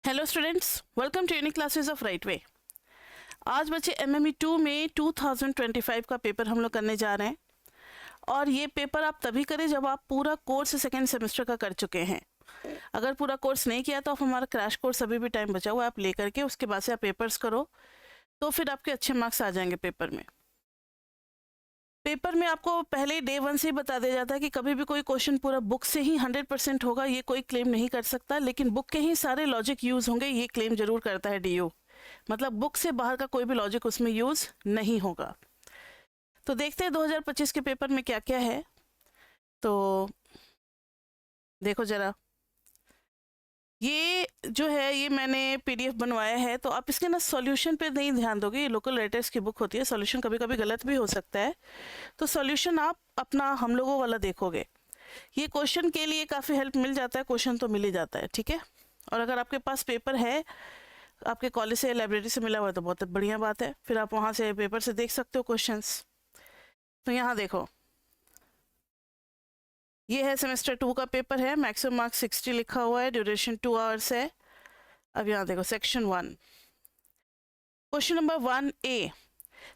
Hello students, welcome to unique classes of right way. आज बच्चे MME 2 में 2025 का पेपर हम लोग करने जा रहे हैं और ये पेपर आप तभी करें जब आप पूरा कोर्स सेकेंड सेमेस्टर का कर चुके हैं। अगर पूरा कोर्स नहीं किया तो आप हमारा क्रैश कोर्स अभी भी टाइम बचा हुआ है, आप ले करके उसके बाद से आप पेपर्स करो तो फिर आपके अच्छे मार्क्स आ जाएंगे पेपर में। पेपर में आपको पहले डे 1 से ही बता दिया जाता है कि कभी भी कोई क्वेश्चन पूरा बुक से ही 100% होगा, ये कोई क्लेम नहीं कर सकता, लेकिन बुक के ही सारे लॉजिक यूज होंगे, ये क्लेम जरूर करता है डीयू। मतलब बुक से बाहर का कोई भी लॉजिक उसमें यूज नहीं होगा। तो देखते हैं 2025 के पेपर में क्या क्या है। तो देखो जरा, ये जो है ये मैंने पीडीएफ बनवाया है, तो आप इसके ना सॉल्यूशन पे नहीं ध्यान दोगे। ये लोकल राइटर्स की बुक होती है, सॉल्यूशन कभी कभी गलत भी हो सकता है, तो सॉल्यूशन आप अपना हम लोगों वाला देखोगे। ये क्वेश्चन के लिए काफ़ी हेल्प मिल जाता है, क्वेश्चन तो मिल ही जाता है, ठीक है। और अगर आपके पास पेपर है, आपके कॉलेज से लाइब्रेरी से मिला हुआ है, तो बहुत बढ़िया बात है, फिर आप वहाँ से पेपर से देख सकते हो क्वेश्चंस। तो यहाँ देखो, ये है सेमेस्टर 2 का पेपर है, मैक्सिमम मार्क्स 60 लिखा हुआ है, ड्यूरेशन 2 आवर्स है। अब यहाँ देखो section 1, question number 1A,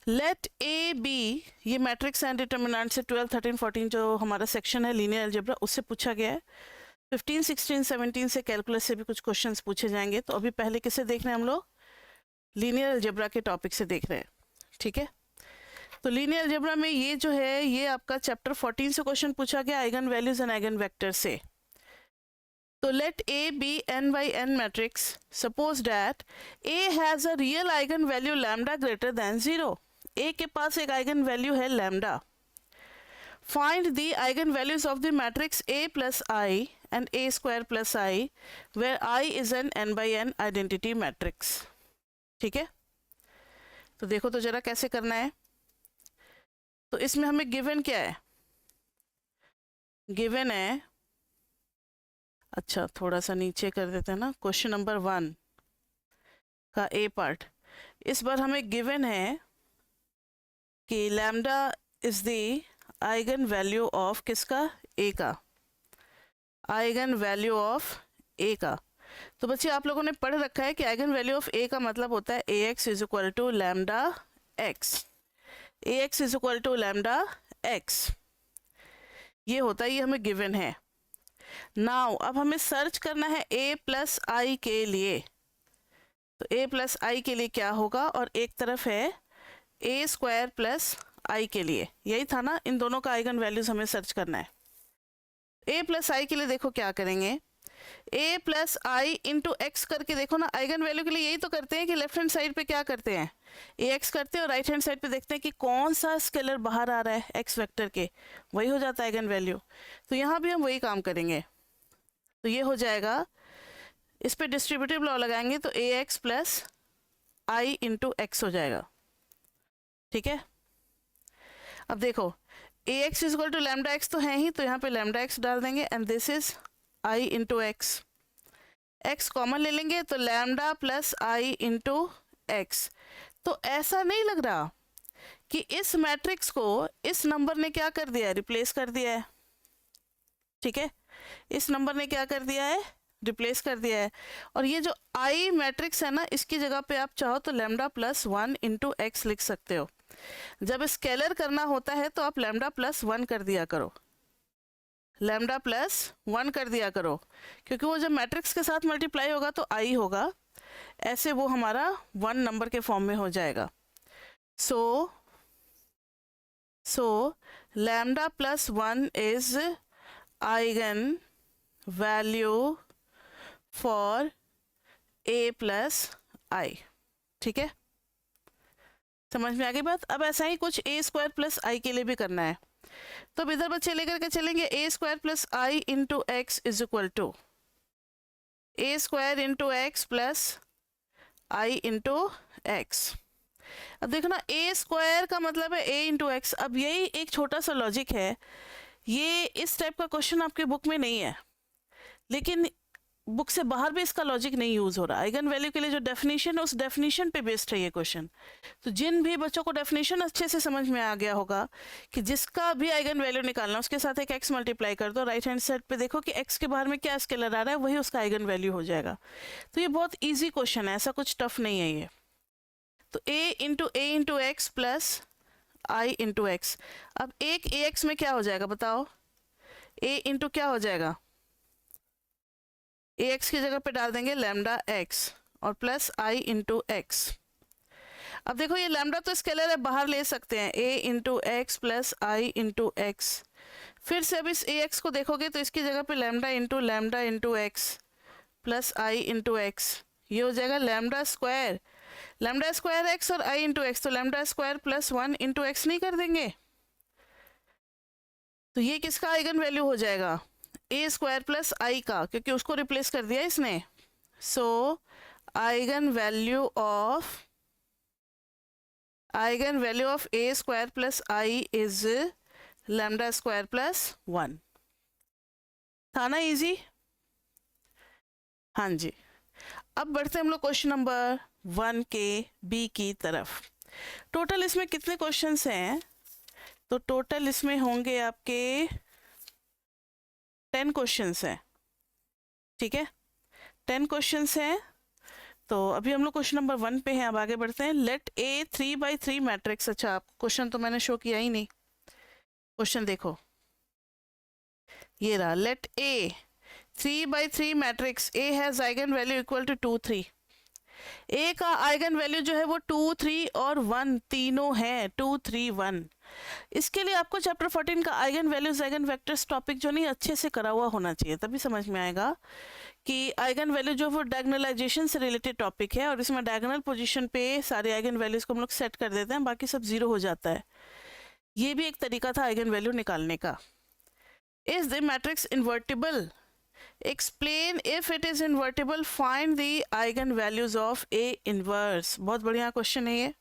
let A be, ये मैट्रिक्स एंड डिटर्मिनेंट से 12, 13, 14 जो हमारा सेक्शन है लीनियर अलजेब्रा, उससे पूछा गया है। 15, 16, 17 से कैलकुलस से भी कुछ क्वेश्चंस पूछे जाएंगे। तो अभी पहले किसे देख रहे हैं हम लोग? लीनियर अलजेब्रा के टॉपिक से देख रहे हैं, ठीक है। तो लीनियर अलजेब्रा में ये जो है, ये आपका चैप्टर 14 से क्वेश्चन पूछा गया, eigen values and eigen vector से। तो let A be n by n matrix, suppose that a has a real eigen value lambda greater than 0। a के पास एक आइगन वैल्यू है lambda. Find the eigen values of the matrix a plus I and a square plus I, where i is an n by n identity matrix, ठीक है। तो देखो तो जरा कैसे करना है। तो इसमें हमें गिवन क्या है? गिवन है, अच्छा थोड़ा सा नीचे कर देते हैं ना, क्वेश्चन नंबर 1 का ए पार्ट। इस बार हमें गिवन है कि lambda is the eigen value of किसका? ए का, आइगन वैल्यू ऑफ ए का। तो बच्चे आप लोगों ने पढ़ रखा है कि आइगन वैल्यू ऑफ ए का मतलब होता है A x is equal to lambda x, A x is equal to lambda x, ये होता है, ये हमें गिवन है। नाउ अब हमें सर्च करना है a प्लस आई के लिए। तो a प्लस आई के लिए क्या होगा, और एक तरफ है a स्क्वायर प्लस आई के लिए, यही था ना, इन दोनों का आइगन वैल्यूज हमें सर्च करना है। a प्लस आई के लिए देखो क्या करेंगे, a plus I into x करके देखो ना, आइगन वैल्यू के लिए यही तो करते हैं कि लेफ्ट हैंड साइड पे क्या करते हैं, ए एक्स करते हैं, और राइट हैंड साइड पे देखते हैं कि कौन सा स्केलर बाहर आ रहा है एक्स वेक्टर के, वही हो जाता है आइगन वैल्यू। तो यहाँ भी हम वही काम करेंगे। तो ये हो जाएगा, इस पे डिस्ट्रीब्यूटिव लॉ लगाएंगे तो A x plus I into x हो जाएगा, ठीक है। अब देखो A x is equal to lambda x तो है ही, तो यहाँ पे लैम्डा एक्स डाल देंगे and this is I into x. X common ले लेंगे तो lambda plus I into x. तो ऐसा नहीं लग रहा कि इस मैट्रिक्स को इस नंबर ने क्या कर दिया है? रिप्लेस कर दिया है, ठीक है। इस नंबर ने क्या कर दिया है? रिप्लेस कर दिया है। और ये जो आई मैट्रिक्स है ना, इसकी जगह पे आप चाहो तो लैम्डा प्लस 1 इंटू एक्स लिख सकते हो। जब स्केलर करना होता है तो आप लैम्डा प्लस 1 कर दिया करो, लैम्डा प्लस 1 कर दिया करो, क्योंकि वो जब मैट्रिक्स के साथ मल्टीप्लाई होगा तो आई होगा, ऐसे वो हमारा 1 नंबर के फॉर्म में हो जाएगा। So lambda plus 1 is eigenvalue for a plus I, ठीक है। समझ में आ गई बात। अब ऐसा ही कुछ a स्क्वायर प्लस आई के लिए भी करना है। तो अब इधर बच्चे लेकर के चलेंगे, a square plus I into X is equal to a square into X plus I into X. अब देखो ना, a स्क्वायर का मतलब है a इंटू एक्स। अब यही एक छोटा सा लॉजिक है, ये इस टाइप का क्वेश्चन आपके बुक में नहीं है, लेकिन बुक से बाहर भी इसका लॉजिक नहीं यूज हो रहा। आइगन वैल्यू के लिए जो डेफिनेशन है उस डेफिनेशन पे बेस्ड है ये क्वेश्चन। तो जिन भी बच्चों को डेफिनेशन अच्छे से समझ में आ गया होगा कि जिसका भी आइगन वैल्यू निकालना उसके साथ एक एक्स मल्टीप्लाई कर दो, राइट हैंड साइड पे देखो कि एक्स के बाहर में क्या स्केलर आ रहा है, वही उसका आइगन वैल्यू हो जाएगा। तो ये बहुत ईजी क्वेश्चन है, ऐसा कुछ टफ नहीं है ये। तो a into X plus I into X. अब एक ए एक्स में क्या हो जाएगा बताओ, a इंटू क्या हो जाएगा, ए एक्स की जगह पे डाल देंगे लैम्डा एक्स और प्लस आई इंटू एक्स। अब देखो ये लैम्डा तो स्केलर है, बाहर ले सकते हैं, a into X plus I into x. फिर से अब इस ए एक्स को देखोगे तो इसकी जगह पे lambda into X plus I into x, ये हो जाएगा लैम्डा स्क्वायर एक्स और आई इंटू एक्स, तो lambda square plus 1 into x नहीं कर देंगे। तो ये किसका आइगन वैल्यू हो जाएगा, ए स्क्वायर प्लस आई का, क्योंकि उसको रिप्लेस कर दिया इसने। So eigenvalue of A square plus I is lambda square plus 1। था ना इजी? हाँ जी। अब बढ़ते हम लोग क्वेश्चन नंबर 1 के बी की तरफ। टोटल इसमें कितने क्वेश्चंस हैं, तो टोटल इसमें होंगे आपके 10 क्वेश्चंस हैं, ठीक है, 10 क्वेश्चंस हैं। तो अभी हम लोग क्वेश्चन नंबर 1 पे हैं, अब आगे बढ़ते हैं। Late A 3x3 matrix. अच्छा, क्वेश्चन तो मैंने शो किया ही नहीं, क्वेश्चन देखो, ये रहा। Let A 3x3 matrix, A has eigen value equal to 2 3। A का आइगन वैल्यू जो है वो 2 3 और 1 तीनों है, 2 3 1। इसके लिए आपको चैप्टर 14 का eigen values eigen vectors topic जो नहीं अच्छे से करा हुआ होना चाहिए, तभी समझ में आएगा कि आइगन वैल्यू जो वो डायगोनलाइजेशन से रिलेटेड टॉपिक है, और इसमें डायगोनल पोजीशन पे सारे आइगन वैल्यूज को हम लोग सेट कर देते हैं, बाकी सब जीरो हो जाता है। ये भी एक तरीका था आइगन वैल्यू निकालने का। Is the matrix invertible, explain if it is invertible, find the eigen values of A inverse. बहुत बढ़िया क्वेश्चन है ये,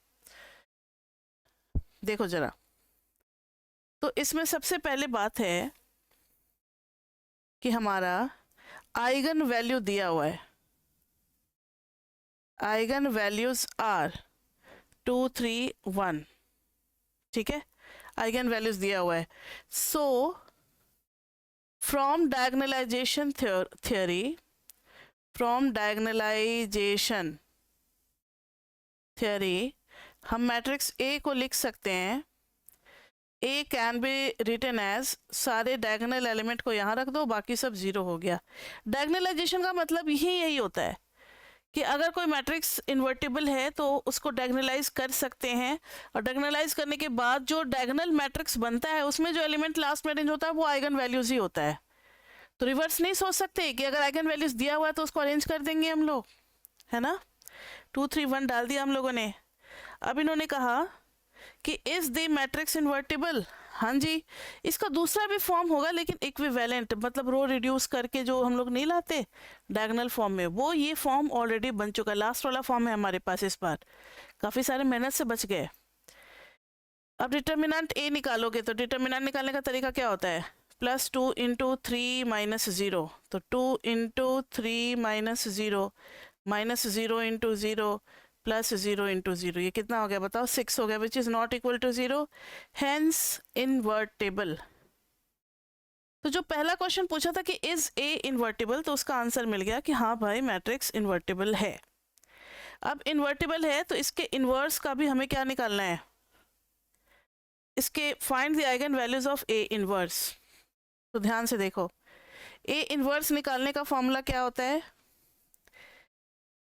देखो जरा। तो इसमें सबसे पहले बात है कि हमारा आइगन वैल्यू दिया हुआ है, आइगन वैल्यूज आर 2 3 1, ठीक है, आइगन वैल्यूज दिया हुआ है। So from diagonalization theory, from diagonalization theory हम मैट्रिक्स ए को लिख सकते हैं, A can be written as, सारे डायगोनल एलिमेंट को यहाँ रख दो, बाकी सब जीरो हो गया। डायगोनलाइजेशन का मतलब यही होता है कि अगर कोई मैट्रिक्स इन्वर्टिबल है तो उसको डायगोनलाइज कर सकते हैं, और डायगोनलाइज करने के बाद जो डायगोनल मैट्रिक्स बनता है उसमें जो एलिमेंट लास्ट में अरेंज होता है वो आइगन वैल्यूज ही होता है। तो रिवर्स नहीं सोच सकते कि अगर आइगन वैल्यूज दिया हुआ है तो उसको अरेंज कर देंगे हम लोग, है ना। 2 3 1 डाल दिया हम लोगों ने। अब इन्होंने कहा कि इज द मैट्रिक्स इन्वर्टिबल, हाँ जी, इसका दूसरा भी फॉर्म होगा लेकिन इक्विवेलेंट, मतलब रो रिड्यूस करके जो हम लोग नहीं लाते डायगोनल फॉर्म में, वो ये फॉर्म ऑलरेडी बन चुका है, लास्ट वाला फॉर्म है हमारे पास इस बार, काफ़ी सारे मेहनत से बच गए। अब डिटर्मिनेंट ए निकालोगे तो डिटर्मिनेंट निकालने का तरीका क्या होता है, +2 इंटू 3 माइनस 0, तो 2 into 3 minus 0 minus 0 into 0 plus 0 into 0, ये कितना हो गया बताओ, 6 हो गया, which is not equal to 0, hence invertible. तो जो पहला क्वेश्चन पूछा था कि इज ए इन्वर्टिबल, तो उसका आंसर मिल गया कि हाँ भाई मैट्रिक्स इन्वर्टिबल है। अब इन्वर्टिबल है तो इसके इन्वर्स का भी हमें क्या निकालना है, इसके find the eigen values of A inverse. तो ध्यान से देखो, ए इन्वर्स निकालने का फॉर्मूला क्या होता है,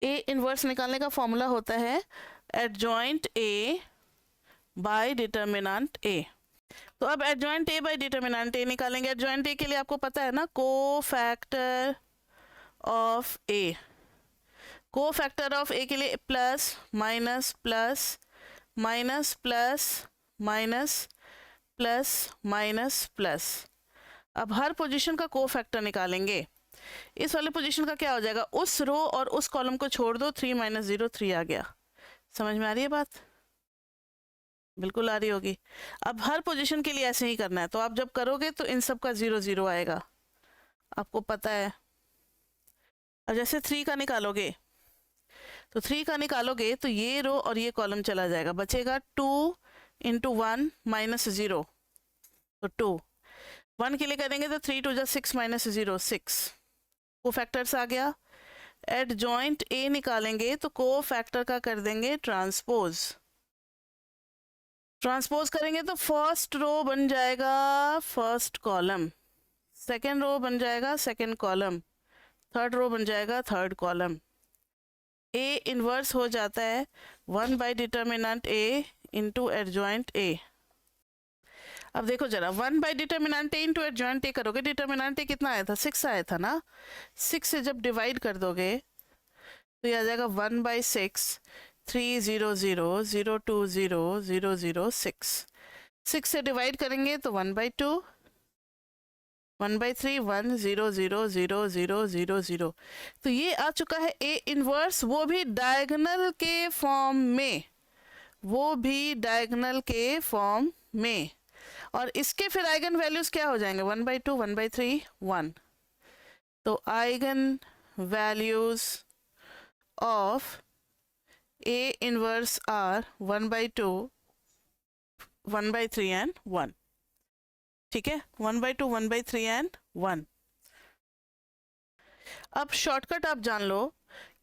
ए इन्वर्स निकालने का फॉर्मूला होता है adjoint A by determinant A. तो अब adjoint A by determinant A निकालेंगे। एडजॉइंट ए के लिए आपको पता है ना, cofactor of A, cofactor of A के लिए plus minus plus minus plus minus plus minus plus. अब हर पोजीशन का कोफैक्टर निकालेंगे। इस वाले पोजीशन का क्या हो जाएगा, उस रो और उस कॉलम को छोड़ दो, 3 माइनस 0 3 आ गया। समझ में आ रही है बात, बिल्कुल आ रही होगी। अब हर पोजीशन के लिए ऐसे ही करना है, तो आप जब करोगे तो इन सब का 0 0 आएगा, आपको पता है। अब जैसे 3 का निकालोगे तो 3 का निकालोगे तो ये रो और ये कॉलम चला जाएगा, बचेगा 2 इंटू 1 माइनस 0, तो 2 1 के लिए करेंगे तो 3 2 जा 6 माइनस 0 6, को फैक्टर्स आ गया। एड जॉइंट ए निकालेंगे तो को फैक्टर का कर देंगे ट्रांसपोज, ट्रांसपोज करेंगे तो फर्स्ट रो बन जाएगा फर्स्ट कॉलम, सेकेंड रो बन जाएगा सेकेंड कॉलम, थर्ड रो बन जाएगा थर्ड कॉलम। ए इनवर्स हो जाता है 1 by determinant A into adjoint A. अब देखो जरा 1 by determinant A into adjoint A करोगे, डिटर्मिनेंट ए कितना आया था 6 आया था ना, 6 से जब डिवाइड कर दोगे तो ये आ जाएगा 1 बाई 6 3 0 0 0 2 0 0 0 6, 6 से डिवाइड करेंगे तो 1 बाई 2 1 बाई 3 1 0 0 0 0 0 0, तो ये आ चुका है ए इनवर्स, वो भी डायगोनल के फॉर्म में, वो भी डायगोनल के फॉर्म में। और इसके फिर आइगन वैल्यूज क्या हो जाएंगे 1 बाई 2 1 बाई 3 1, तो eigen values of A inverse are 1 by 2 1 by 3 and 1, ठीक है 1 बाई 2 1 बाई 3 एंड 1। अब शॉर्टकट आप जान लो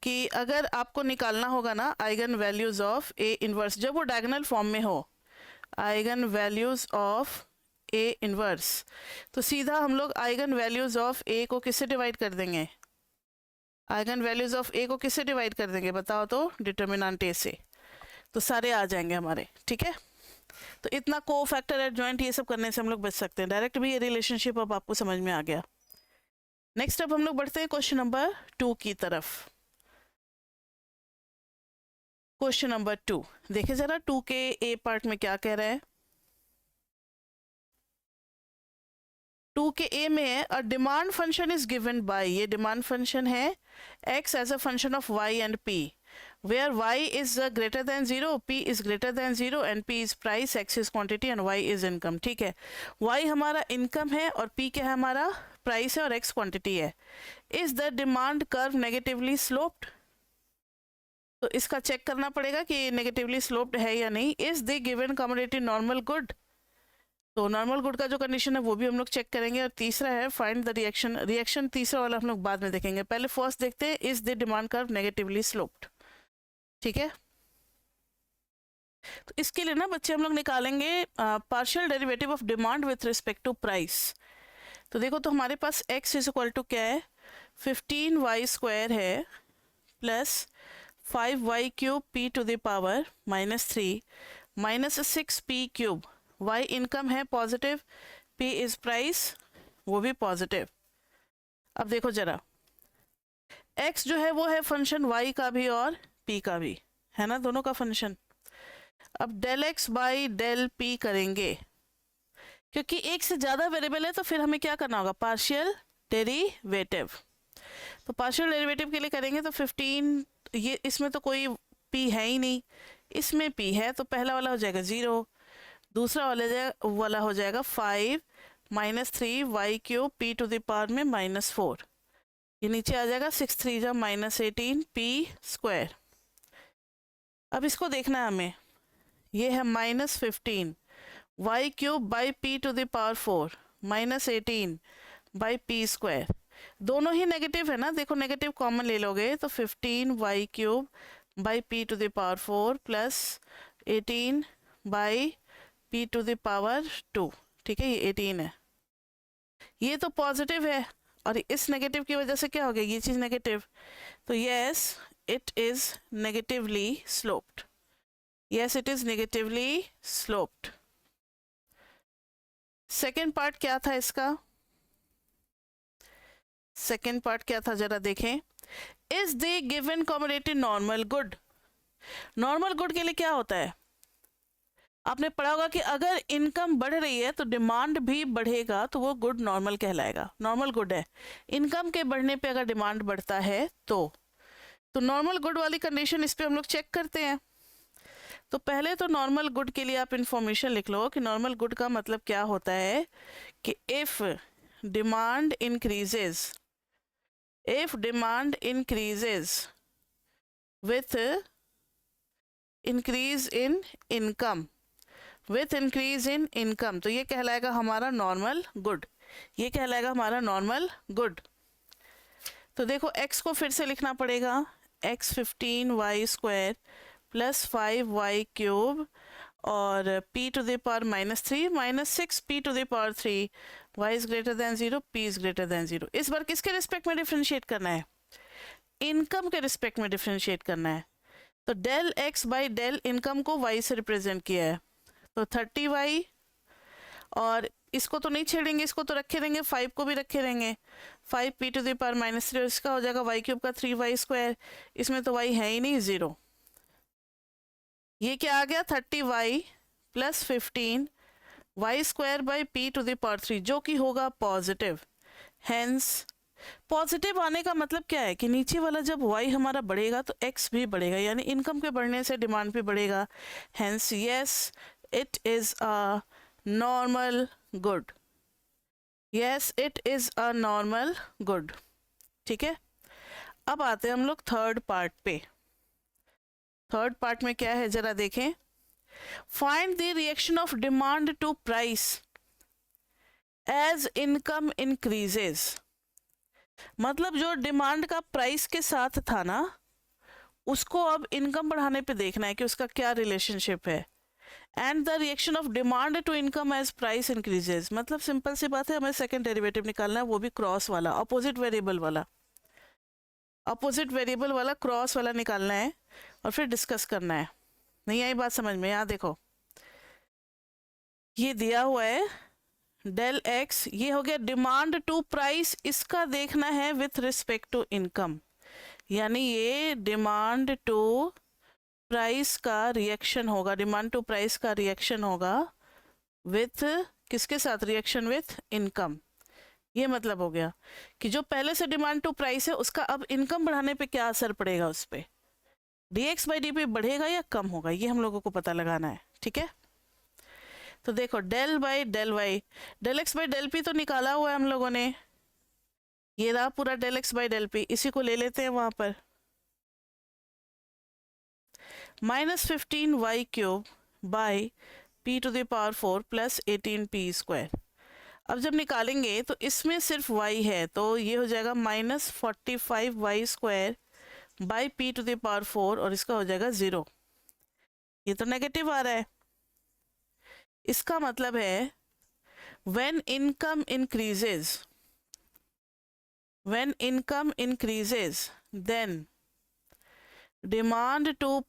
कि अगर आपको निकालना होगा ना eigen values of A inverse, जब वो डायगोनल फॉर्म में हो, eigen values of A inverse, तो सीधा हम लोग आइगन वैल्यूज ऑफ ए को किससे डिवाइड कर देंगे, आइगन वैल्यूज ऑफ ए को किससे डिवाइड कर देंगे बताओ तो, डिटर्मिनेंट ए से, तो सारे आ जाएंगे हमारे, ठीक है। तो इतना को फैक्टर एडजॉइंट ये सब करने से हम लोग बच सकते हैं, डायरेक्ट भी ये रिलेशनशिप अब आपको समझ में आ गया। नेक्स्ट अब हम लोग बढ़ते हैं क्वेश्चन नंबर 2 की तरफ। क्वेश्चन नंबर 2 देखिए जरा 2 के ए पार्ट में क्या कह रहा है। 2 के ए में है a demand function is given by, ये डिमांड फंक्शन है x as a function of y and p, where y is greater than 0, p is greater than 0 and p is price, x is quantity and y is income, ठीक है। y हमारा income है और p क्या है हमारा price है और x क्वांटिटी है। Is the demand curve negatively sloped, तो इसका चेक करना पड़ेगा कि नेगेटिवली स्लोप्ड है या नहीं। Is the given commodity normal good, तो नॉर्मल गुड का जो कंडीशन है वो भी हम लोग चेक करेंगे। और तीसरा है फाइंड द रिएक्शन, रिएक्शन तीसरा वाला हम लोग बाद में देखेंगे, पहले फर्स्ट देखते हैं is the demand curve negatively sloped, ठीक है। तो इसके लिए ना बच्चे हम लोग निकालेंगे partial derivative of demand with respect to price. तो देखो तो हमारे पास x इज इक्वल टू क्या है 15y स्क्वायर है plus 5y cube p to the power -3 minus 6p cube, y income है पॉजिटिव, p इज प्राइस वो भी पॉजिटिव। अब देखो जरा x जो है वो है फंक्शन y का भी और p का भी है ना, दोनों का फंक्शन। अब del x by del p करेंगे, क्योंकि एक से ज़्यादा वेरिएबल है तो फिर हमें क्या करना होगा पार्शियल डेरिवेटिव। तो पार्शियल डेरिवेटिव के लिए करेंगे तो 15, ये इसमें तो कोई p है ही नहीं, इसमें p है, तो पहला वाला हो जाएगा 0, दूसरा वाला हो जाएगा 5 minus 3 Y cube p to the power में -4, ये नीचे आ जाएगा 6 3 जा -18 p स्क्वायर। अब इसको देखना है हमें, ये है -15 Y cube by p to the power 4 -18 by p square, दोनों ही नेगेटिव है ना, देखो नेगेटिव कॉमन ले लोगे तो 15 Y cube by p to the power 4 plus 18 by p to the power 2, ठीक है, ये 18 है, ये तो पॉजिटिव है और इस नेगेटिव की वजह से क्या हो गया ये चीज़ नेगेटिव, तो yes it is negatively sloped, yes it is negatively sloped. Second part क्या था इसका, सेकेंड पार्ट क्या था जरा देखें। Is the given commodity normal good, normal good के लिए क्या होता है, आपने पढ़ा होगा कि अगर इनकम बढ़ रही है तो डिमांड भी बढ़ेगा तो वो गुड नॉर्मल कहलाएगा, नॉर्मल गुड है। इनकम के बढ़ने पे अगर डिमांड बढ़ता है तो नॉर्मल गुड वाली कंडीशन इस पे हम लोग चेक करते हैं। तो पहले तो नॉर्मल गुड के लिए आप इंफॉर्मेशन लिख लो कि नॉर्मल गुड का मतलब क्या होता है कि if demand increases, if demand increases with increase in income, with increase in income, तो ये कहलाएगा हमारा नॉर्मल गुड, ये कहलाएगा हमारा नॉर्मल गुड। तो देखो x को फिर से लिखना पड़ेगा, x 15y² प्लस 5y³ और p to the power -3 -6 p to the power 3, y is greater than 0, p is greater than 0। इस बार किसके रिस्पेक्ट में डिफ्रेंशिएट करना है? इनकम के रिस्पेक्ट में डिफ्रेंशिएट करना है। तो del x by del income को y से रिप्रेजेंट किया है, तो 30y, और इसको तो नहीं छेड़ेंगे, इसको तो रखे रहेंगे, 5 को भी रखे रहेंगे, 5 p टू द पावर -3, इसका हो जाएगा y³ का 3y², इसमें तो y है ही नहीं, 0। ये क्या आ गया? 30y plus 15y² by p to the power 3, जो कि होगा पॉजिटिव। हेंस पॉजिटिव आने का मतलब क्या है कि नीचे वाला जब y हमारा बढ़ेगा तो x भी बढ़ेगा, यानी इनकम के बढ़ने से डिमांड भी बढ़ेगा। Hence yes it is a normal good, yes it is a normal good. ठीक है, अब आते हैं हम लोग थर्ड पार्ट पे। थर्ड पार्ट में क्या है जरा देखें। Find the reaction of demand to price as income increases, मतलब जो डिमांड का प्राइस के साथ था ना, उसको अब इनकम बढ़ाने पे देखना है कि उसका क्या रिलेशनशिप है। And the reaction of demand to income as price increases, मतलब सिंपल सी बात है, हमें सेकंड डेरिवेटिव निकालना है, वो भी क्रॉस वाला, अपोजिट वेरिएबल वाला, अपोजिट वेरिएबल वाला क्रॉस वाला निकालना है और फिर डिस्कस करना है। नहीं आई बात समझ में? यहाँ देखो, ये दिया हुआ है डेल x, ये हो गया डिमांड टू प्राइस, इसका देखना है विथ रिस्पेक्ट टू इनकम, यानी ये डिमांड टू प्राइस का रिएक्शन होगा, डिमांड टू प्राइस का रिएक्शन होगा विथ किसके साथ? Reaction with income. ये मतलब हो गया कि जो पहले से डिमांड टू प्राइस है उसका अब इनकम बढ़ाने पे क्या असर पड़ेगा, उस पर dx बाई डी बढ़ेगा या कम होगा, ये हम लोगों को पता लगाना है। ठीक है, तो देखो del by del Y, del X by del P तो निकाला हुआ है हम लोगों ने, ये रहा पूरा del X by del P, इसी को ले लेते हैं वहां पर, -15y³ by p to the power 4 plus 18p²। अब जब निकालेंगे तो इसमें सिर्फ y है, तो ये हो जाएगा -45y² by p to the power 4 और इसका हो जाएगा 0। ये तो नेगेटिव आ रहा है, इसका मतलब है when income increases then demand to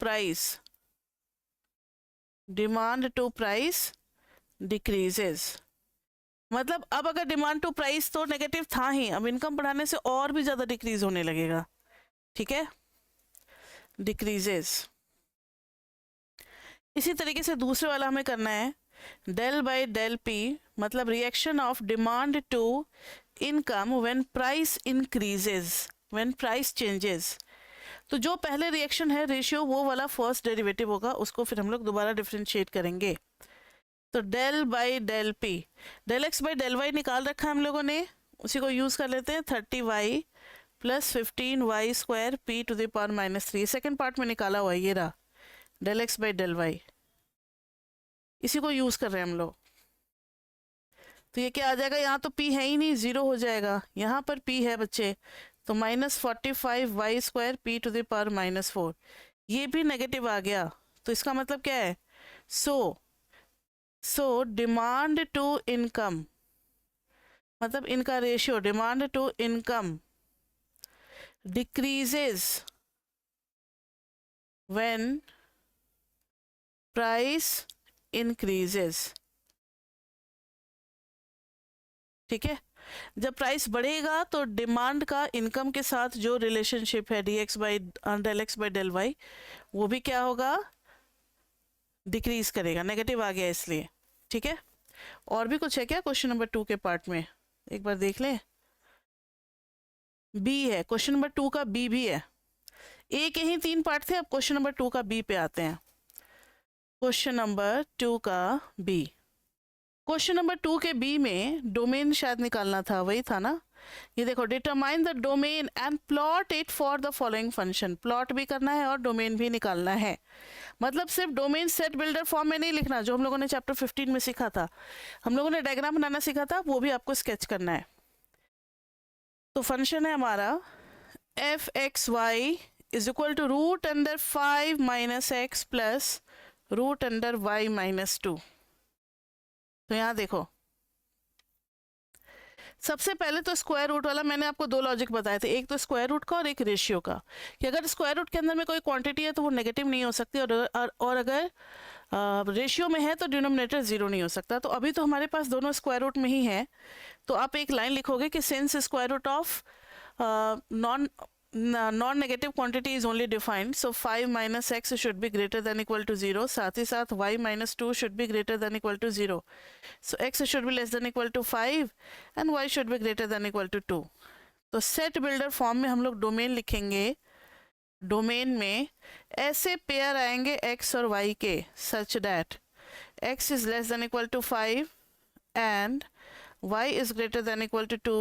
price decreases। मतलब अब अगर डिमांड टू प्राइस तो नेगेटिव था ही, अब इनकम बढ़ाने से और भी ज्यादा डिक्रीज होने लगेगा। ठीक है, डिक्रीजेस। इसी तरीके से दूसरे वाला हमें करना है, डेल बाई डेल पी, मतलब reaction of demand to income when price increases, when price changes. तो जो पहले रिएक्शन है रेशियो, वो वाला फर्स्ट डेरिवेटिव होगा, उसको फिर हम लोग दोबारा डिफरेंशिएट करेंगे। तो del by del P, del X by del Y निकाल रखा है हम लोगों ने, उसी को यूज कर लेते हैं। 30y plus 15y² p to the power -3, second part में निकाला हुआ है, ये रहा del X by del Y, इसी को यूज कर रहे हैं हम लोग। तो ये क्या आ जाएगा, यहाँ तो p है ही नहीं, 0 हो जाएगा, यहाँ पर p है बच्चे, तो -45y² p to the power -4, ये भी नेगेटिव आ गया। तो इसका मतलब क्या है, सो डिमांड टू इनकम, मतलब इनका ratio demand to income decreases when price increases. ठीक है, जब प्राइस बढ़ेगा तो डिमांड का इनकम के साथ जो रिलेशनशिप है dx by del X by del Y, वो भी क्या होगा, डिक्रीज करेगा, नेगेटिव आ गया इसलिए। ठीक है, और भी कुछ है क्या क्वेश्चन नंबर 2 के पार्ट में, एक बार देख लें। बी है, क्वेश्चन नंबर 2 का बी भी है, ए के ही 3 पार्ट थे, अब क्वेश्चन नंबर 2 का बी पे आते हैं। क्वेश्चन नंबर 2 का बी, क्वेश्चन नंबर 2 के बी में डोमेन शायद निकालना था, वही था ना, ये देखो, determine the domain and plot it for the following function. Plot भी करना है और डोमेन भी निकालना है। मतलब सिर्फ डोमेन सेट बिल्डर फॉर्म में नहीं लिखना, जो हम लोगों ने चैप्टर 15 में सीखा था, हम लोगों ने डायग्राम बनाना सीखा था, वो भी आपको स्केच करना है। तो फंक्शन है हमारा F x Y is equal to root under 5 minus X plus root under Y minus 2। तो यहाँ देखो, सबसे पहले तो स्क्वायर रूट वाला मैंने आपको दो लॉजिक बताए थे, एक तो स्क्वायर रूट का और एक रेशियो का, कि अगर स्क्वायर रूट के अंदर में कोई क्वांटिटी है तो वो नेगेटिव नहीं हो सकती, और अगर रेशियो में है तो डिनोमिनेटर जीरो नहीं हो सकता। तो अभी तो हमारे पास दोनों स्क्वायर रूट में ही है, तो आप एक लाइन लिखोगे कि since square root of non-negative quantity is only defined, so 5 minus x should be greater than equal to 0, साथ ही साथ y minus 2 should be greater than equal to 0, so x should be less than equal to 5 and y should be greater than equal to 2। तो set builder form में हम लोग domain लिखेंगे, domain में ऐसे pair आएंगे x और y के, such that x is less than equal to 5 and y is greater than equal to 2,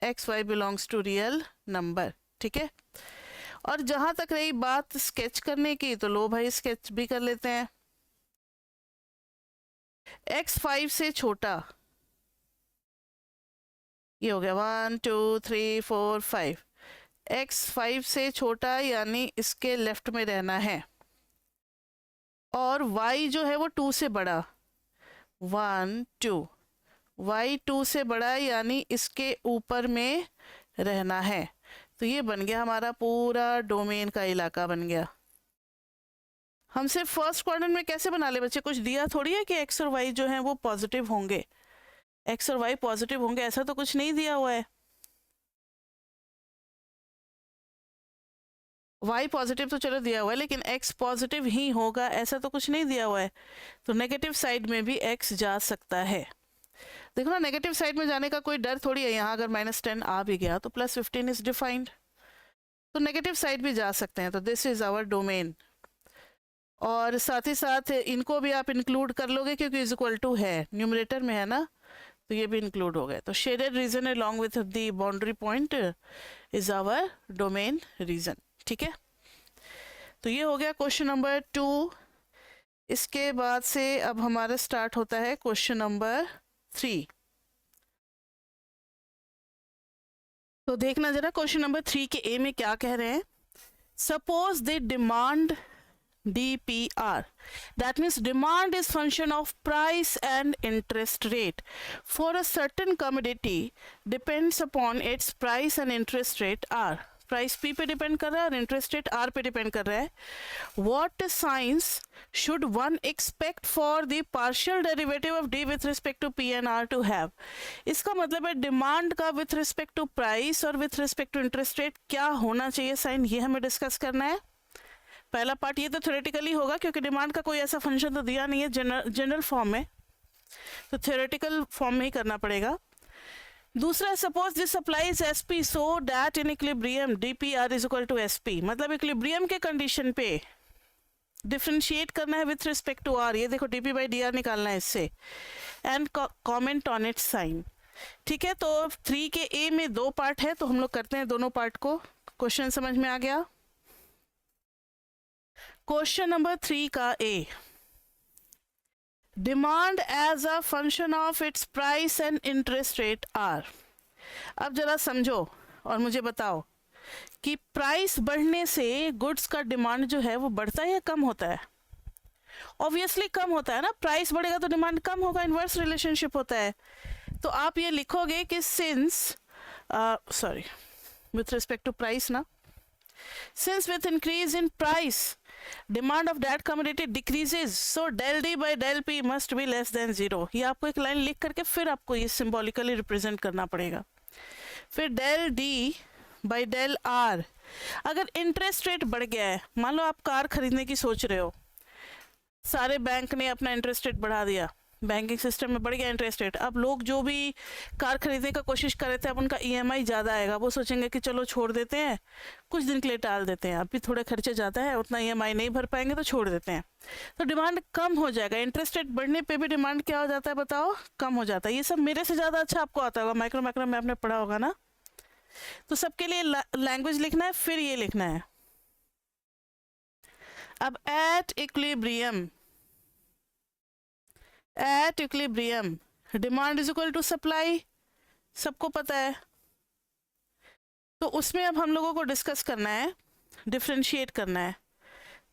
X Y belongs to real number. ठीक है, और जहां तक रही बात स्केच करने की, तो लो भाई स्केच भी कर लेते हैं। एक्स 5 से छोटा, ये हो गया 1 2 3 4 5, एक्स 5 से छोटा यानी इसके लेफ्ट में रहना है, और y जो है वो 2 से बड़ा, 1 2, y 2 से बड़ा यानी इसके ऊपर में रहना है। तो ये बन गया हमारा पूरा डोमेन का इलाका बन गया। हम सिर्फ फर्स्ट क्वाड्रेंट में कैसे बना ले बच्चे, कुछ दिया थोड़ी है कि x और y जो है वो पॉजिटिव होंगे, x और y पॉजिटिव होंगे, ऐसा तो कुछ नहीं दिया हुआ है। y पॉजिटिव तो चलो दिया हुआ है, लेकिन x पॉजिटिव ही होगा ऐसा तो कुछ नहीं दिया हुआ है। तो नेगेटिव साइड में भी x जा सकता है। देखो ना, नेगेटिव साइड में जाने का कोई डर थोड़ी है, यहाँ अगर -10 आ भी गया तो +15 इज डिफाइंड, तो नेगेटिव साइड भी जा सकते हैं। तो दिस इज आवर डोमेन, और साथ ही साथ इनको भी आप इंक्लूड कर लोगे क्योंकि इज इक्वल टू है, न्यूमरेटर में है ना, तो ये भी इंक्लूड हो गए। तो shaded region along with the boundary point is our domain region. ठीक है, तो ये हो गया क्वेश्चन नंबर 2। इसके बाद से अब हमारा स्टार्ट होता है क्वेश्चन नंबर 3। तो देखना जरा क्वेश्चन नंबर 3 के ए में क्या कह रहे हैं। Suppose they demand DPR, that means demand is function of price and interest rate for a certain commodity depends upon its price and interest rate R। Price P पे depend कर रहा है और इंटरेस्ट रेट R पे depend कर रहा है। What signs should one expect for the partial derivative of D with respect to P and R to have? इसका मतलब है डिमांड का विथ रिस्पेक्ट टू प्राइस और with respect to interest rate क्या होना चाहिए साइन, ये हमें डिस्कस करना है। पहला पार्ट ये तो थ्योरेटिकली होगा क्योंकि डिमांड का कोई ऐसा फंक्शन तो दिया नहीं है जनरल फॉर्म में, तो थ्योरेटिकल फॉर्म में ही करना पड़ेगा। दूसरा, suppose this applies SP so that in equilibrium DPR is equal to SP, मतलब इक्विलिब्रियम के कंडीशन पे डिफ्रेंशिएट करना है विथ रिस्पेक्ट टू आर। ये देखो डीपी बाई डी आर निकालना है इससे, and comment on it sign. ठीक है, तो 3 के ए में 2 पार्ट है, तो हम लोग करते हैं दोनों पार्ट को। क्वेश्चन समझ में आ गया। क्वेश्चन नंबर 3 का A, demand as a function of its price and interest rate r. अब जरा समझो और मुझे बताओ कि प्राइस बढ़ने से गुड्स का डिमांड जो है वो बढ़ता है या कम होता है? ऑब्वियसली कम होता है ना, प्राइस बढ़ेगा तो डिमांड कम होगा, इन्वर्स रिलेशनशिप होता है। तो आप ये लिखोगे कि since with respect to price ना, since with increase in price demand of that commodity decreases, so del D by del P must be less than 0। ये आपको एक लाइन लिख करके फिर आपको ये सिंबॉलिकली रिप्रेजेंट करना पड़ेगा। फिर del D by del R, अगर इंटरेस्ट रेट बढ़ गया है, मान लो आप कार खरीदने की सोच रहे हो, सारे बैंक ने अपना इंटरेस्ट रेट बढ़ा दिया, बैंकिंग सिस्टम में बढ़ गया इंटरेस्ट रेट, अब लोग जो भी कार खरीदने का कोशिश कर रहे थे अब उनका ईएमआई ज़्यादा आएगा, वो सोचेंगे कि चलो छोड़ देते हैं, कुछ दिन के लिए टाल देते हैं, अभी थोड़े खर्चे ज़्यादा है, उतना ईएमआई नहीं भर पाएंगे तो छोड़ देते हैं, तो डिमांड कम हो जाएगा। इंटरेस्ट रेट बढ़ने पे भी डिमांड क्या हो जाता है बताओ, कम हो जाता है। ये सब मेरे से ज़्यादा अच्छा आपको आता होगा, माइक्रो में आपने पढ़ा होगा ना। तो सबके लिए लैंग्वेज लिखना है, फिर ये लिखना है। अब at equilibrium demand is equal to supply, सबको पता है। तो उसमें अब हम लोगों को डिस्कस करना है, डिफरेंशिएट करना है।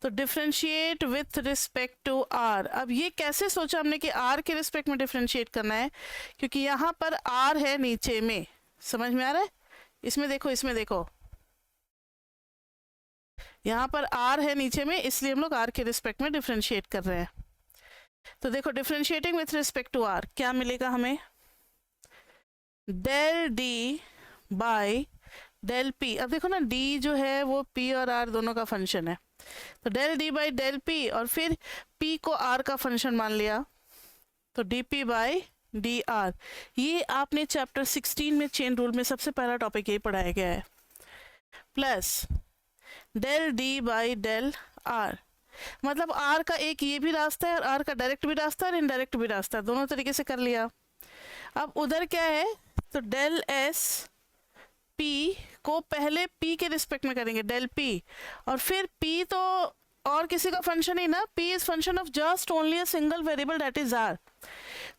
तो differentiate with respect to R. अब ये कैसे सोचा हमने कि आर के रिस्पेक्ट में डिफरेंशिएट करना है, क्योंकि यहाँ पर आर है नीचे में, समझ में आ रहा है? इसमें देखो, इसमें देखो, यहाँ पर आर है नीचे में, इसलिए हम लोग आर के रिस्पेक्ट में डिफरेंशिएट कर रहे हैं। तो देखो differentiating with respect to R क्या मिलेगा हमें, del D by del P. अब देखो ना डी जो है वो पी और आर दोनों का फंक्शन है, तो del D by del P और फिर पी को आर का फंक्शन मान लिया, तो d P by D R. ये आपने चैप्टर 16 में चेन रूल में सबसे पहला टॉपिक यही पढ़ाया गया है। Plus del D by del R, मतलब आर का एक ये भी रास्ता है और आर का डायरेक्ट भी रास्ता है और इनडायरेक्ट भी रास्ता है, दोनों तरीके से कर लिया। अब उधर क्या है, तो डेल एस पी को पहले पी के रिस्पेक्ट में करेंगे, डेल पी, और फिर पी तो और किसी का फंक्शन ही ना, P is function of just only a single variable that is R.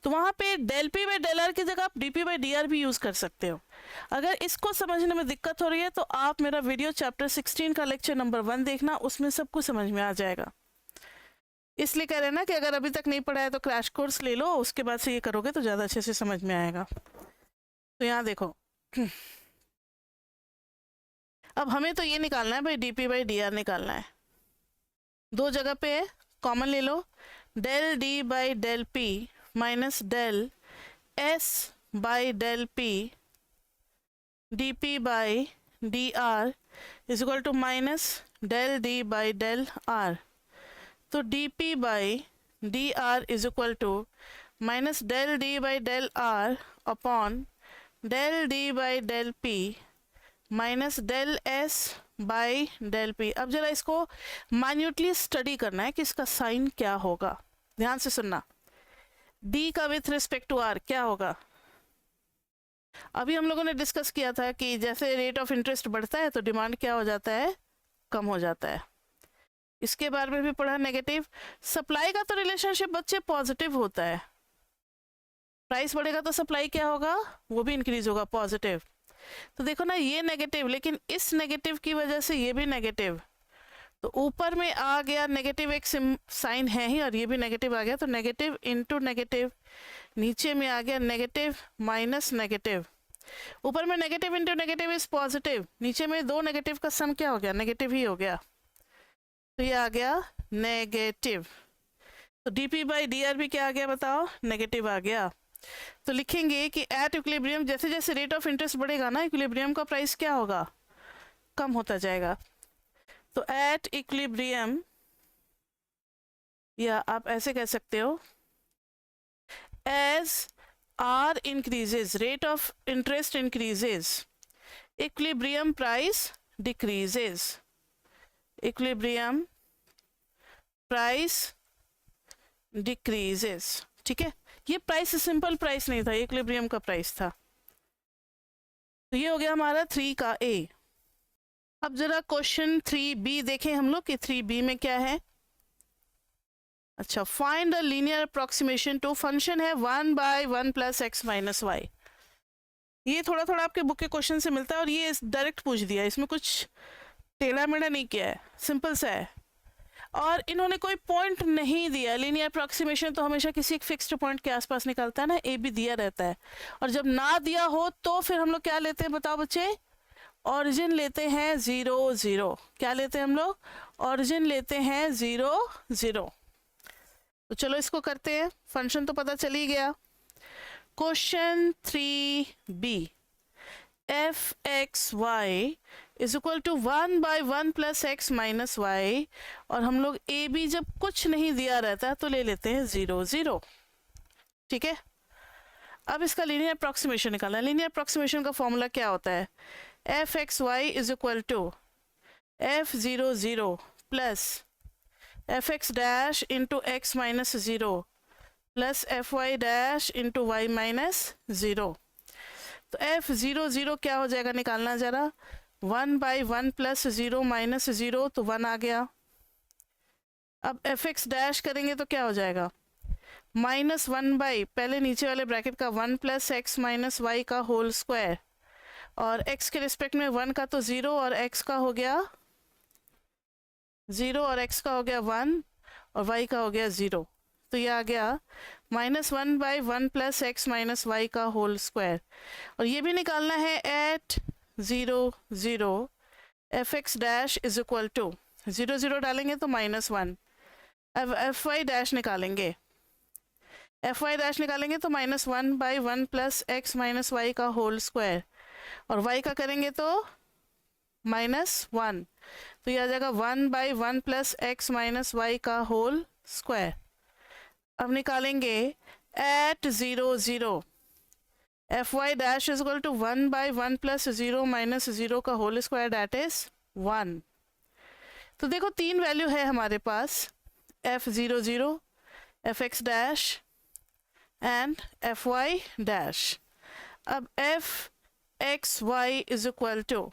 तो वहां पे del P by del R की जगह आप D P by D R भी यूज कर सकते हो। अगर इसको समझने में दिक्कत हो रही है तो आप मेरा वीडियो चैप्टर 16 का लेक्चर नंबर 1 देखना, उसमें सब कुछ समझ में आ जाएगा। इसलिए कह रहे हैं ना कि अगर अभी तक नहीं पढ़ा है तो क्रैश कोर्स ले लो, उसके बाद से ये करोगे तो ज़्यादा अच्छे से समझ में आएगा। तो यहाँ देखो अब हमें तो ये निकालना है भाई, d P by D r निकालना है। दो जगह पे है, कॉमन ले लो, del D by del p minus del s by del p d P by D r is equal to minus del D by del r. तो d P by D r is equal to minus del D by del r upon del D by del p minus del s by del P. अब जरा इसको minutely study करना है कि इसका sign क्या होगा, ध्यान से सुनना। डी का विथ रिस्पेक्ट टू आर क्या होगा, अभी हम लोगों ने डिस्कस किया था कि जैसे रेट ऑफ इंटरेस्ट बढ़ता है तो डिमांड क्या हो जाता है, कम हो जाता है। इसके बारे में भी पढ़ा नेगेटिव। सप्लाई का तो रिलेशनशिप बच्चे पॉजिटिव होता है, प्राइस बढ़ेगा तो सप्लाई क्या होगा, वो भी इंक्रीज होगा, पॉजिटिव। तो देखो ना ये नेगेटिव, लेकिन इस नेगेटिव की वजह से ये भी नेगेटिव, तो ऊपर में आ गया नेगेटिव, एक साइन है ही और ये भी नेगेटिव आ गया, तो नेगेटिव इंटू नेगेटिव, नीचे में आ गया नेगेटिव माइनस नेगेटिव, ऊपर में negative into negative is positive, नीचे में दो नेगेटिव का सम क्या हो गया, नेगेटिव ही हो गया, तो ये आ गया नेगेटिव। तो d P by D R भी क्या आ गया बताओ, नेगेटिव आ गया। तो लिखेंगे कि एट इक्विलिब्रियम जैसे जैसे रेट ऑफ इंटरेस्ट बढ़ेगा ना, इक्विलिब्रियम का प्राइस क्या होगा, कम होता जाएगा। तो एट इक्विलिब्रियम, या आप ऐसे कह सकते हो, as R increases, rate of interest increases, equilibrium price decreases, equilibrium price decreases. ठीक है, ये प्राइस सिंपल प्राइस नहीं था, इक्विलिब्रियम का प्राइस था। तो ये हो गया हमारा 3 का ए। अब जरा क्वेश्चन 3b देखें हम लोग कि 3b में क्या है। अच्छा, find a linear approximation to function है 1/1 + x - y। ये थोड़ा थोड़ा आपके बुक के क्वेश्चन से मिलता है और ये डायरेक्ट पूछ दिया, इसमें कुछ टेढ़ा मेढ़ा नहीं किया है, सिंपल सा है। और इन्होंने कोई पॉइंट नहीं दिया, लीनियर अप्रोक्सीमेशन तो हमेशा किसी एक फिक्स्ड पॉइंट के आसपास निकलता है ना, ए भी दिया रहता है। और जब ना दिया हो तो फिर हम लोग क्या लेते हैं बताओ बच्चे, ऑरिजिन लेते हैं 0 0। क्या लेते हैं हम लोग, ऑरिजिन लेते हैं 0 0। तो चलो इसको करते हैं, फंक्शन तो पता चल ही गया। Question 3b, f(x,y) is equal to 1/1 + x - y, और हम लोग ए बी जब कुछ नहीं दिया रहता है तो ले लेते हैं 0 0। ठीक है। अब इसका लीनियर अप्रॉक्सीमेशन निकालना है। लीनियर अप्रॉक्सीमेशन का फॉर्मूला क्या होता है? F x Y is equal to F zero zero plus F x dash into x minus zero plus F Y dash into Y minus zero. तो एफ ज़ीरो ज़ीरो क्या हो जाएगा निकालना ज़रा। 1/1 प्लस ज़ीरो माइनस ज़ीरो, तो 1 आ गया। अब f x dash करेंगे तो क्या हो जाएगा? -1 पहले नीचे वाले ब्रैकेट का 1 प्लस एक्स माइनस वाई का होल स्क्वायर, और x के रिस्पेक्ट में 1 का तो 0 और x का हो गया 0 और x का हो गया 1 और y का हो गया 0। तो ये आ गया -1/1 प्लस एक्स माइनस वाई का होल स्क्वायर। और ये भी निकालना है at 0 0 F x dash is equal to 0 0 डालेंगे तो -1। अब एफ वाई डैश निकालेंगे, एफ वाई डैश निकालेंगे तो -1/1 प्लस एक्स माइनस वाई का होल स्क्वायर, और y का करेंगे तो -1, तो ये आ जाएगा 1/1 प्लस एक्स माइनस वाई का होल स्क्वायर। अब निकालेंगे at 0 0 F Y dash is equal to 1/1 plus 0 minus 0 का होल स्क्वायर, डैट इज 1। तो देखो तीन वैल्यू है हमारे पास, f0 0 F x dash and f Y dash. अब f x Y is equal to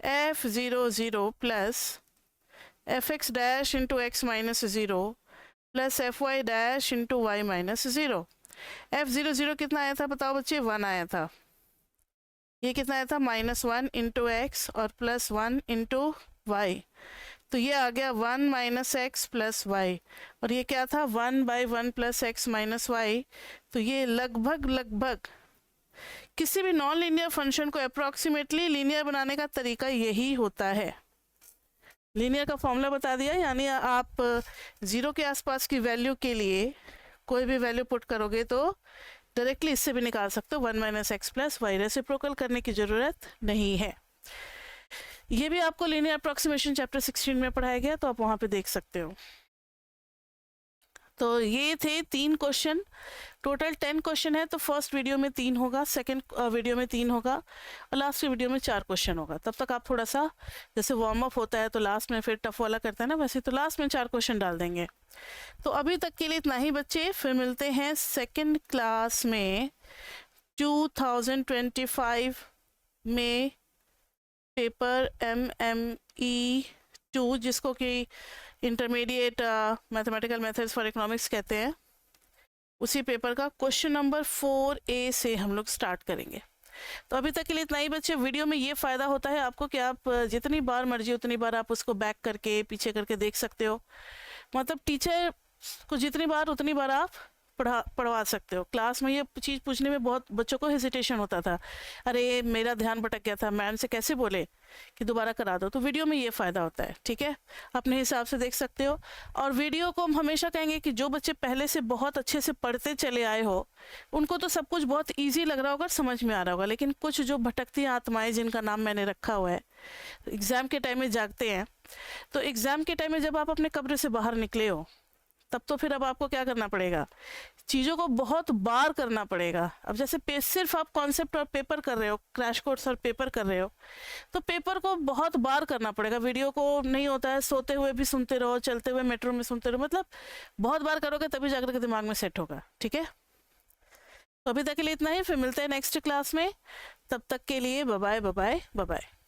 f0 0 plus F x dash into x minus 0 plus F Y dash into Y minus 0। f0 0 कितना आया था बताओ बच्चे? 1 आया था। ये कितना आया था? -1 इंटू एक्स और +1 इंटू वाई, तो ये आ गया 1 माइनस एक्स प्लस वाई। और ये क्या था? 1/1 प्लस एक्स माइनस वाई। तो ये लगभग किसी भी नॉन लीनियर फंक्शन को अप्रॉक्सीमेटली लीनियर बनाने का तरीका यही होता है। लीनियर का फॉर्मूला बता दिया, यानी आप 0 के आसपास की वैल्यू के लिए कोई भी वैल्यू पुट करोगे तो डायरेक्टली इससे भी निकाल सकते हो 1 minus X plus Y. Reciprocal करने की ज़रूरत नहीं है। ये भी आपको लीनियर अप्रॉक्सीमेशन चैप्टर 16 में पढ़ाया गया, तो आप वहाँ पे देख सकते हो। तो ये थे 3 क्वेश्चन, टोटल 10 क्वेश्चन है। तो फर्स्ट वीडियो में 3 होगा, सेकंड वीडियो में 3 होगा, और लास्ट वीडियो में 4 क्वेश्चन होगा। तब तक आप थोड़ा सा, जैसे वार्म अप होता है तो लास्ट में फिर टफ वाला करते हैं ना, वैसे तो लास्ट में 4 क्वेश्चन डाल देंगे। तो अभी तक के लिए इतना ही बच्चे, फिर मिलते हैं सेकेंड क्लास में 2025 में पेपर MME 2, जिसको कि intermediate mathematical methods for economics कहते हैं, उसी पेपर का क्वेश्चन नंबर 4A से हम लोग स्टार्ट करेंगे। तो अभी तक के लिए इतना ही बच्चे। वीडियो में ये फ़ायदा होता है आपको कि आप जितनी बार मर्जी उतनी बार आप उसको बैक करके पीछे करके देख सकते हो। मतलब टीचर को जितनी बार उतनी बार आप पढ़वा सकते हो। क्लास में ये चीज़ पूछने में बहुत बच्चों को हेजिटेशन होता था, अरे मेरा ध्यान भटक गया था, मैम से कैसे बोले कि दोबारा करा दो। तो वीडियो में ये फ़ायदा होता है, ठीक है, अपने हिसाब से देख सकते हो। और वीडियो को हम हमेशा कहेंगे कि जो बच्चे पहले से बहुत अच्छे से पढ़ते चले आए हो उनको तो सब कुछ बहुत ईजी लग रहा होगा, समझ में आ रहा होगा, लेकिन कुछ जो भटकती आत्माएँ जिनका नाम मैंने रखा हुआ है, एग्ज़ाम के टाइम में जागते हैं, तो एग्ज़ाम के टाइम में जब आप अपने कब्र से बाहर निकले हो तब तो फिर अब आपको क्या करना पड़ेगा, चीज़ों को बहुत बार करना पड़ेगा। अब जैसे सिर्फ आप कॉन्सेप्ट और पेपर कर रहे हो, क्रैश कोर्स और पेपर कर रहे हो, तो पेपर को बहुत बार करना पड़ेगा। वीडियो को नहीं होता है, सोते हुए भी सुनते रहो, चलते हुए मेट्रो में सुनते रहो, मतलब बहुत बार करोगे तभी जाकर के दिमाग में सेट होगा, ठीक है। तो अभी तक के लिए इतना ही, फिर मिलते हैं नेक्स्ट क्लास में। तब तक के लिए बाय बाय बाय बाय।